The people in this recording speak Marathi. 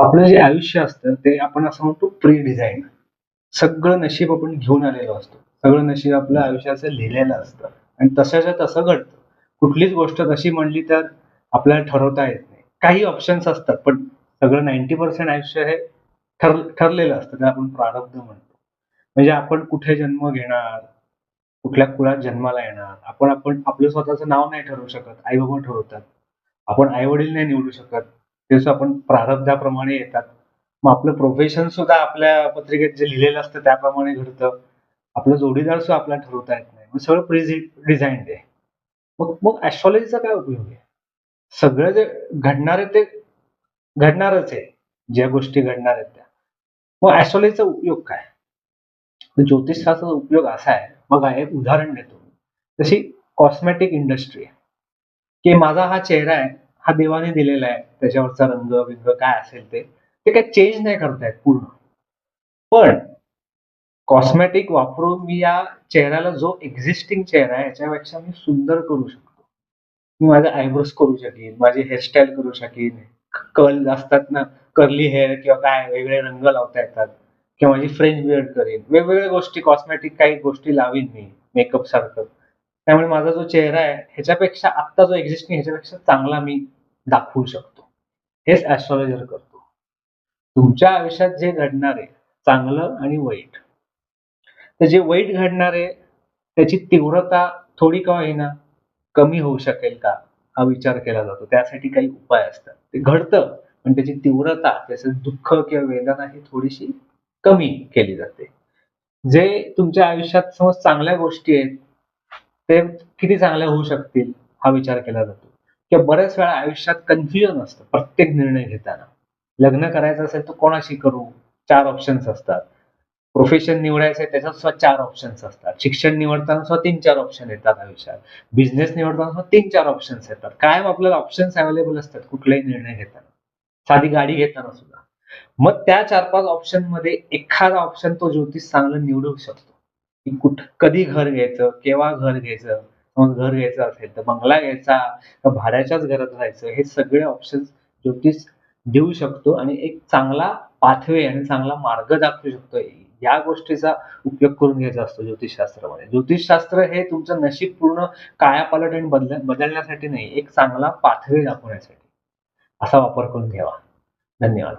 आपलं जे आयुष्य असतं ते आपण असं म्हणतो प्री डिझाईन. सगळं नशीब आपण घेऊन आलेलो असतो. सगळं नशीब आपल्या आयुष्याचं लिहिलेलं असतं आणि तशाच्या तसं घडतं. कुठलीच गोष्ट तशी म्हणली तर आपल्याला ठरवता येत नाही. काही ऑप्शन्स असतात, पण सगळं 90% आयुष्य हे ठरलेलं असतं. त्याला आपण प्रारब्ध म्हणतो. म्हणजे आपण कुठे जन्म घेणार, कुठल्या कुळात जन्माला येणार, आपण आपण आपलं स्वतःचं नाव नाही ठरवू शकत. आई-बाबा ठरवतात. आपण आई-वडील नाही निवडू शकत. जसं आपण प्रारब्धाप्रमाणे येतात. मग आपलं प्रोफेशन सुद्धा आपल्या पत्रिकेत जे लिहिलेलं असतं त्याप्रमाणे घडतं. आपलं जोडीदार सुद्धा आपल्याला ठरवता येत नाही. मग सगळं डिझाईन्ड आहे. मग मग ॲस्ट्रॉलॉजीचा काय उपयोग आहे? सगळं जे घडणार आहे ते घडणारच आहे. ज्या गोष्टी घडणार आहेत त्या. मग ॲस्ट्रॉलॉजीचा उपयोग काय? तर ज्योतिषशास्त्राचा उपयोग असा आहे, बघा एक उदाहरण देतो. जशी कॉस्मेटिक इंडस्ट्री आहे, की माझा हा चेहरा आहे, हा देवाने दिलेला आहे. त्याच्यावरचा रंग-बिंग काय असेल ते, ते काही चेंज नाही करता येत पूर्ण. पण कॉस्मेटिक वापरून मी या चेहऱ्याला जो एक्झिस्टिंग चेहरा आहे, याच्यापेक्षा मी सुंदर करू शकतो. मी माझे आयब्रोज करू शकीन, माझी हेअरस्टाईल करू शकीन, कर्ल असतात ना, कर्ली हेअर किंवा काय वेगळे रंग लावता येतात किंवा माझी फ्रेंच बिअर्ड करीन. वेगवेगळ्या गोष्टी कॉस्मेटिक काही गोष्टी लावीन मी मेकअप सारखं. त्यामुळे माझा जो चेहरा आहे, ह्याच्यापेक्षा आत्ता जो एक्झिस्टिंग ह्याच्यापेक्षा चांगला मी दाखवू शकतो. हेच ॲस्ट्रॉलॉजर करतो. तुमच्या आयुष्यात जे घडणार आहे, चांगलं आणि वाईट. तर जे वाईट घडणार आहे, त्याची तीव्रता थोडी का होईना कमी होऊ शकेल का? हा विचार केला जातो. त्यासाठी काही उपाय असतात. ते घडतं, पण त्याची तीव्रता, त्याचं दुःख किंवा वेदना ही थोडीशी कमी केली जाते. जे तुमच्या आयुष्यात समज चांगल्या गोष्टी आहेत, ते किती चांगल्या होऊ शकतील, हा विचार केला जातो. किंवा बऱ्याच वेळा आयुष्यात कन्फ्युजन असतं प्रत्येक निर्णय घेताना. लग्न करायचं असेल तर कोणाशी करू? 4 ऑप्शन्स असतात. प्रोफेशन निवडायचं आहे त्याच्यात सुद्धा 4 ऑप्शन्स असतात. शिक्षण निवडताना सुद्धा 3-4 ऑप्शन येतात आयुष्यात. बिझनेस निवडताना सुद्धा 3-4 ऑप्शन्स येतात. कायम आपल्याला ऑप्शन्स अवेलेबल असतात कुठलाही निर्णय घेताना. साधी गाडी घेताना सुद्धा. मग त्या 4-5 ऑप्शनमध्ये एखादा ऑप्शन तो ज्योतिष चांगलं निवडू शकतो, की कधी घर घ्यायचं, केव्हा घर घ्यायचं. मग घर घ्यायचं असेल तर बंगला घ्यायचा का भाड्याच्याच घरात राहायचं, हे सगळे ऑप्शन्स ज्योतिष देऊ शकतो आणि एक चांगला पाथवे आणि चांगला मार्ग दाखवू शकतो. या गोष्टीचा उपयोग करून घ्यायचा असतो ज्योतिषशास्त्रामध्ये. ज्योतिषशास्त्र हे तुमचं नशीब पूर्ण कायापालट आणि बदलण्यासाठी नाही, एक चांगला पाथवे दाखवण्यासाठी. असा वापर करून घ्यावा. धन्यवाद.